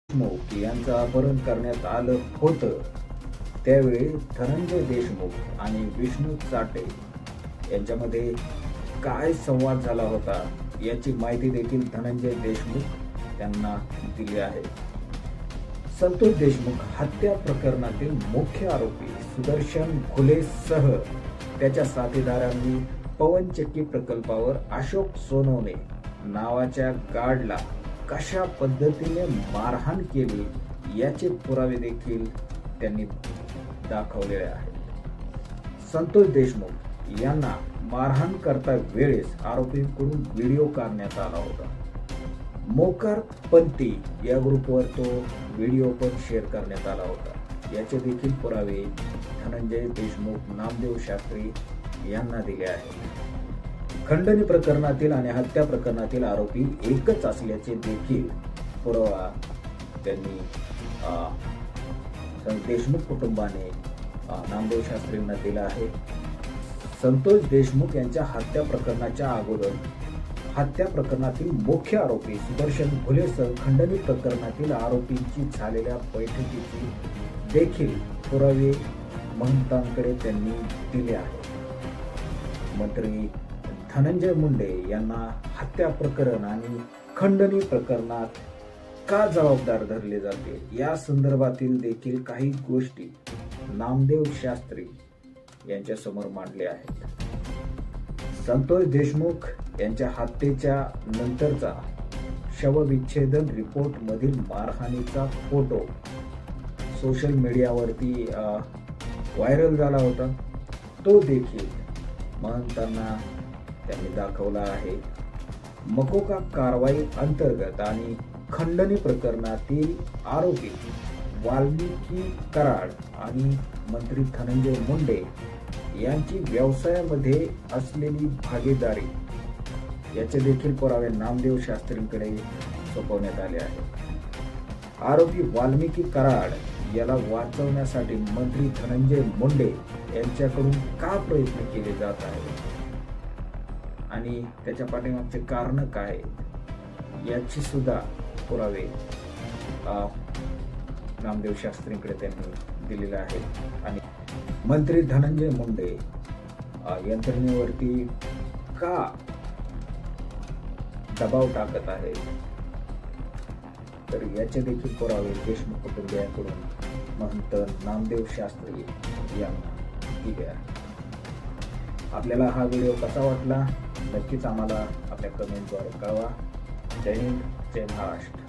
देशमुख यांचं अपहरण करण्यात आलं होतं. त्यावेळी धनंजय देशमुख आणि विष्णू चाटे यांच्यामध्ये काय संवाद झाला होता याची माहिती देखील धनंजय देशमुख यांना दिली आहे. संतोष देशमुख हत्या प्रकरणातील मुख्य आरोपी सुदर्शन घुलेसह त्याच्या साथीदारांनी पवनचक्की प्रकल्पावर अशोक सोनवणे नावाच्या गार्डला कशा पद्धतीने मारहाण केली याचे पुरावे देखील त्यांनी दाखवलेले आहेत. संतोष देशमुख यांना मारहाण करता वेळेस आरोपींकडून व्हिडिओ काढण्यात आला होता. मोकार पंथी या ग्रुपवर तो व्हिडिओ पण शेअर करण्यात आला होता. याचे देखील पुरावे धनंजय देशमुख नामदेव शास्त्री यांना दिले आहेत. खंडणी प्रकरणातील आणि हत्या प्रकरणातील आरोपी एकच असल्याचे देखील पुरावा त्यांनी देशमुख कुटुंबाने नामदेव शास्त्रींना दिला आहे. संतोष देशमुख यांच्या हत्या प्रकरणाच्या अगोदर हत्या प्रकरणातील मुख्य आरोपी सुदर्शन घुलेसह खंडणी प्रकरणातील आरोपींची झालेल्या बैठकीची देखील पुरावे महंतांकडे त्यांनी दिले आहेत. मंत्री धनंजय मुंडे यांना हत्या प्रकरण आणि खंडणी प्रकरणात का जबाबदार धरले जाते या संदर्भातील देखील काही गोष्टी नामदेव शास्त्री यांच्या समोर मांडल्या आहेत. संतोष देशमुख यांच्या हत्येच्या नंतरचा शवविच्छेदन रिपोर्ट मधील मारहाणीचा फोटो सोशल मीडियावरती व्हायरल झाला होता. तो देखील महंतांना त्यांनी दाखवला आहे. मकोका कारवाई अंतर्गत आणि खंडणी प्रकरणातील आरोपी वाल्मिकी कराड आणि मंत्री धनंजय मुंडे यांची व्यवसायामध्ये असलेली भागीदारी याचे देखील पुरावे नामदेव शास्त्रींकडे सोपवण्यात आले आहेत. आरोपी वाल्मिकी कराड याला वाचवण्यासाठी मंत्री धनंजय मुंडे यांच्याकडून का प्रयत्न केले जात आहेत आणि त्याच्या पाठीमागचे कारण काय याची सुद्धा पुरावे नामदेव शास्त्रींकडे त्यांनी दिलेले आहेत. आणि मंत्री धनंजय मुंडे यंत्रणेवरती का दबाव टाकत आहे तर याचे देखील पुरावे देशमुख कुटुंबियांकडून महंत नामदेव शास्त्री यांना दिले आहे. आपल्याला हा व्हिडिओ कसा वाटला नक्कीच आम्हाला आपल्या कमेंटद्वारे कळवा. जय हिंद, जय महाराष्ट्र.